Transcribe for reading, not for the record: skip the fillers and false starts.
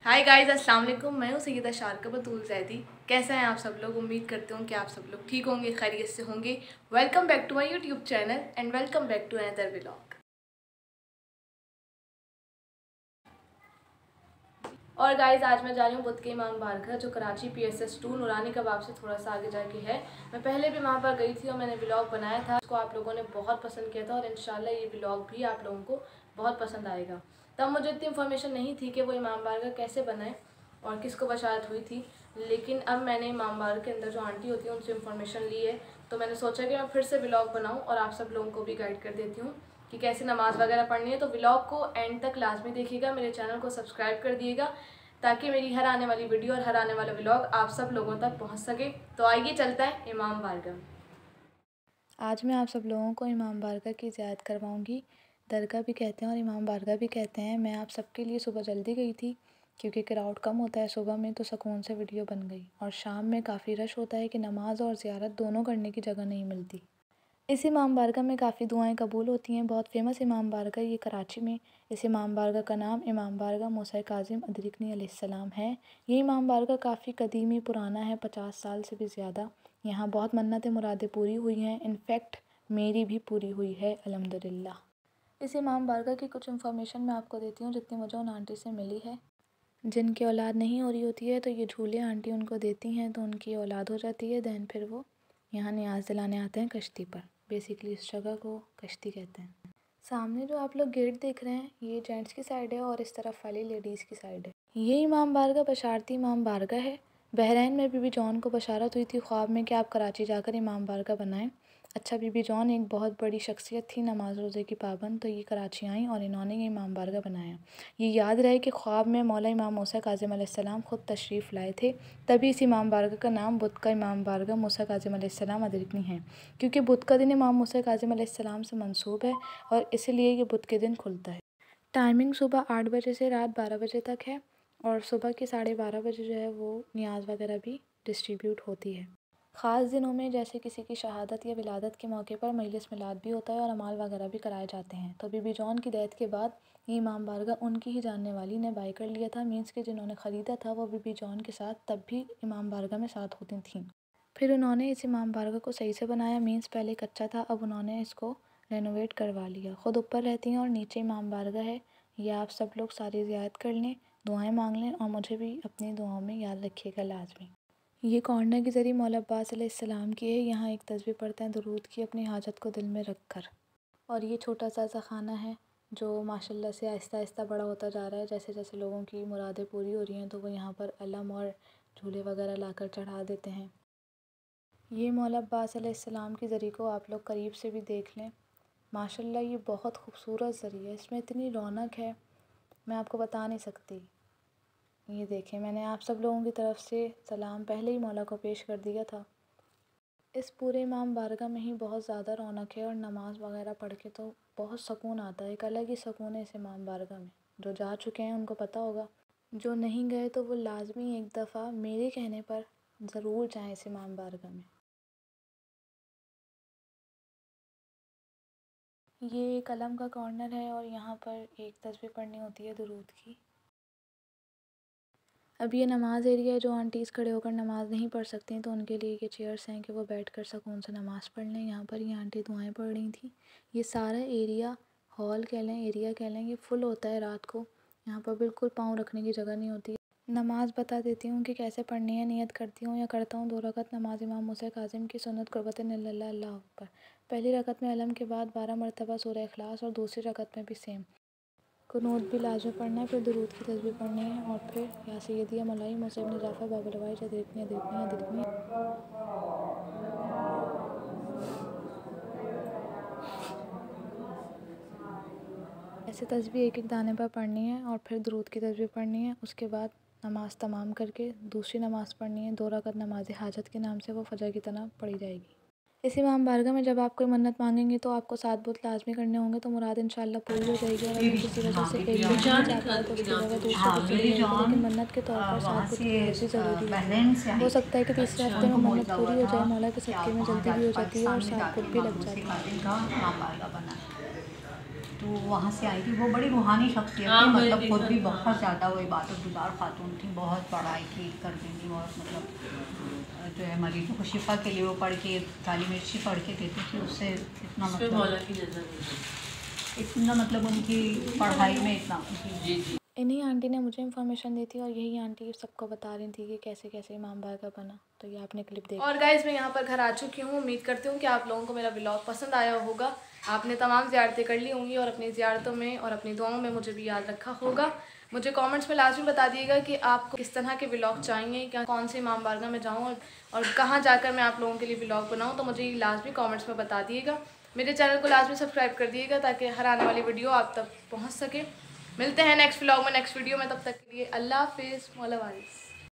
Hi guys, अस्सलाम वालेकुम। मैं हूँ सैयदा शारका बतूल जैदी। कैसे हैं आप सब लोग? उम्मीद करती हूँ कि आप सब लोग ठीक होंगे, खैरियत से होंगे। Welcome back to my YouTube channel and welcome back to another vlog. और गाइस, आज मैं जा रही हूँ बुद्ध के इमाम बारगाह जो कराची PSS 2 नूरानी कबाब से थोड़ा सा आगे जाके है। मैं पहले भी वहाँ पर गई थी और मैंने व्लॉग बनाया था, उसको आप लोगों ने बहुत पसंद किया था और इंशाल्लाह ये व्लॉग भी आप लोगों को बहुत पसंद आएगा। तब मुझे इतनी इन्फॉर्मेशन नहीं थी कि वो इमाम बारगाह कैसे बनाए और किसको बशारत हुई थी, लेकिन अब मैंने इमाम बारगाह के अंदर जो आंटी होती है उनसे इन्फॉर्मेशन ली है, तो मैंने सोचा कि मैं फिर से व्लॉग बनाऊँ और आप सब लोगों को भी गाइड कर देती हूँ कि कैसे नमाज़ वगैरह पढ़नी है। तो व्लॉग को एंड तक लाजमी देखिएगा, मेरे चैनल को सब्सक्राइब कर दिएगा ताकि मेरी हर आने वाली वीडियो और हर आने वाला व्लॉग आप सब लोगों तक पहुंच सके। तो आइए चलता है इमाम बारगाह। आज मैं आप सब लोगों को इमाम बारगाह की ज़ियारत करवाऊंगी। दरगाह भी कहते हैं और इमाम बारगाह भी कहते हैं। मैं आप सबके लिए सुबह जल्दी गई थी क्योंकि क्राउड कम होता है सुबह में, तो सुकून से वीडियो बन गई। और शाम में काफ़ी रश होता है कि नमाज और ज़ियारत दोनों करने की जगह नहीं मिलती। इस इमाम बारगाह में काफ़ी दुआएं कबूल होती हैं। बहुत फेमस इमाम बारगाह ये कराची में। इस इमाम बारगाह का नाम इमाम बारगाह मूसा काज़िम अदरिकनी अलैहिस्सलाम है। ये इमाम बारगाह काफ़ी कदीमी पुराना है, 50 साल से भी ज़्यादा। यहाँ बहुत मन्नतें मुरादें पूरी हुई हैं। इनफैक्ट मेरी भी पूरी हुई है अल्हम्दुलिल्लाह। इस इमाम बारगाह की कुछ इन्फॉर्मेशन मैं आपको देती हूँ जितनी मुझे उन आंटी से मिली है। जिनकी औलाद नहीं हो रही होती है तो ये झूले आंटी उनको देती हैं तो उनकी औलाद हो जाती है। दैन फिर वो यहाँ नियाज दिलाने आते हैं कश्ती पर। बेसिकली इस जगह को कश्ती कहते हैं। सामने जो आप लोग गेट देख रहे हैं ये जेंट्स की साइड है और इस तरफ वाली लेडीज़ की साइड है। ये इमाम बारगाह बशारती इमाम बारगाह है। बहरैन में बीबी जॉन को बशारत हुई थी ख्वाब में कि आप कराची जाकर इमाम बारगाह बनाएं। अच्छा, बीबी जॉन एक बहुत बड़ी शख्सियत थी, नमाज रोज़े की पाबंद, तो ये कराची आई और इन्होंने ये इमाम बारगाह बनाया। ये याद रहे कि ख्वाब में मौला इमाम मूसा काज़िम अलैहिस्सलाम ख़ुद तशरीफ़ लाए थे, तभी इस इमाम बारगाह का नाम बुध का इमाम बारगाह मूसा काज़िम अलैहिस्सलाम अदरिकनी है। क्योंकि बुध का दिन इमाम मूसा काज़िम अलैहिस्सलाम से मंसूब है और इसीलिए ये बुध के दिन खुलता है। टाइमिंग सुबह 8 बजे से रात 12 बजे तक है और सुबह के 12:30 बजे जो है वो नियाज वगैरह भी डिस्ट्रीब्यूट होती है। ख़ास दिनों में जैसे किसी की शहादत या विलादत के मौके पर मजलिस मिलाद भी होता है और अमाल वगैरह भी कराए जाते हैं। तो बीबी जॉन की डेथ के बाद ये इमाम बारगाह उनकी ही जानने वाली ने बाय कर लिया था। मीन्स कि जिन्होंने ख़रीदा था वो बीबी जॉन के साथ तब भी इमाम बारगाह में साथ होती थीं। फिर उन्होंने इस इमाम बारगाह को सही से बनाया। मीन्स पहले कच्चा था, अब उन्होंने इसको रेनोवेट करवा लिया। ख़ुद ऊपर रहती हैं और नीचे इमाम बारगाह है। ये आप सब लोग सारी ज़ियारत कर लें, दुआएं मांग लें और मुझे भी अपनी दुआओं में याद रखिएगा लाजमी। ये कॉर्नर की ज़रिए मौला अब्बास अलैहिस्सलाम की है। यहाँ एक तस्बीह पढ़ते हैं दुरूद की अपनी हाजत को दिल में रख कर। और ये छोटा सा खाना है जो माशाल्लाह से आहिस्ता आहिस्ता बड़ा होता जा रहा है। जैसे जैसे लोगों की मुरादें पूरी हो रही हैं तो वो यहाँ पर अलम और झूले वगैरह लाकर चढ़ा देते हैं। ये मौला अब्बास अलैहिस्सलाम की ज़री को आप लोग करीब से भी देख लें। माशाल्लाह ये बहुत खूबसूरत ज़री है, इसमें इतनी रौनक है मैं आपको बता नहीं सकती। ये देखें, मैंने आप सब लोगों की तरफ से सलाम पहले ही मौला को पेश कर दिया था। इस पूरे इमाम बारगाह में ही बहुत ज़्यादा रौनक है और नमाज़ वगैरह पढ़ के तो बहुत सुकून आता है। एक अलग ही सुकून है इस इमाम बारगाह में। जो जा चुके हैं उनको पता होगा, जो नहीं गए तो वो लाजमी एक दफ़ा मेरे कहने पर ज़रूर जाएं इस इमाम बारगाह में। ये एक अलम का कॉर्नर है और यहाँ पर एक तस्बीह पढ़नी होती है दुरूद की। अब ये नमाज़ एरिया है। जो आंटीज़ खड़े होकर नमाज़ नहीं पढ़ सकती तो उनके लिए ये चेयर्स हैं कि वो बैठकर सुकून से नमाज़ पढ़ लें। यहाँ पर ये आंटी दुआएं पढ़ रही थी। ये सारा एरिया, हॉल कह लें, एरिया कह लें, ये फुल होता है रात को। यहाँ पर बिल्कुल पाँव रखने की जगह नहीं होती। नमाज़ बता देती हूँ कि कैसे पढ़नी है। नियत करती हूँ या करता हूँ 2 रकत नमाज इमाम मूसा काज़िम की सुन्नत क़ुर्बतन इल्लल्लाह अल्लाहु अकबर। पहली रकत में अलम के बाद 12 मरतबा सूरह इखलास और दूसरी रकत में भी सेम। कुनूत भी लाजमी पढ़ना है, फिर दुरूद की तस्बीह पढ़नी है और फिर या सय्यदी या मौलाई मूसा इब्न जाफ़र बाबुल हवाइज अदरिकनी अदरिकनी अदरिकनी। ऐसे तस्बीह एक एक दाने पर पढ़नी है और फिर दुरूद की तस्बीह पढ़नी है। उसके बाद नमाज तमाम करके दूसरी नमाज़ पढ़नी है। 2 रकत नमाज हाजत के नाम से वो फजर की तरह पढ़ी जाएगी। इस इमाम बारगाह में जब आप कोई मन्नत मांगेंगे तो आपको 7 बुत लाजमी करने होंगे तो मुराद इंशाल्लाह पूरी हो जाएगी। और अगर किसी वजह से एक बुत नहीं जा पाया तो उसकी जगह दूसरे बुत से ले लेगा, लेकिन मन्नत के तौर पर 7 बुत की हाजिरी ज़रूरी है। हो सकता है कि तीसरे हफ्ते में मन्नत पूरी हो जाए, मौला के सदक़े में जल्दी भी हो जाती है और 7 बुत भी लग जाती है। तो वहाँ से आई थी। वो बड़ी रूहानी शख्सियत थी, मतलब खुद भी बहुत ज़्यादा वो इबादत गुजार खातून थी, बहुत पढ़ाई की करती थी, बहुत मतलब जो है मरीजों को शिफा के लिए वो पढ़ के काली मिर्ची पढ़ के देती थी। उससे इतना मतलब उनकी पढ़ाई में इतना इन्हीं आंटी ने मुझे इन्फॉर्मेशन दी थी और यही आंटी सबको बता रही थी कि कैसे कैसे इमाम बारगाह बना। तो ये आपने क्लिप देखा। और गाइज़ मैं यहाँ पर घर आ चुकी हूँ। उम्मीद करती हूँ कि आप लोगों को मेरा व्लॉग पसंद आया होगा। आपने तमाम ज़ियारतें कर ली होंगी और अपनी ज़ियारतों में और अपनी दुआओं में मुझे भी याद रखा होगा। मुझे कमेंट्स में लाजमी बता दिएगा कि आपको किस तरह के व्लॉग चाहिए, क्या कौन से इमाम बारगाह में जाऊँ और कहाँ जाकर मैं आप लोगों के लिए व्लॉग बनाऊँ। तो मुझे लाजमी कमेंट्स में बता दिएगा। मेरे चैनल को लाजमी सब्सक्राइब कर दिएगा ताकि हर आने वाली वीडियो आप तक पहुँच सके। मिलते हैं नेक्स्ट व्लॉग में, नेक्स्ट वीडियो में। तब तक के लिए अल्लाह हाफिज़, मौला वारिस।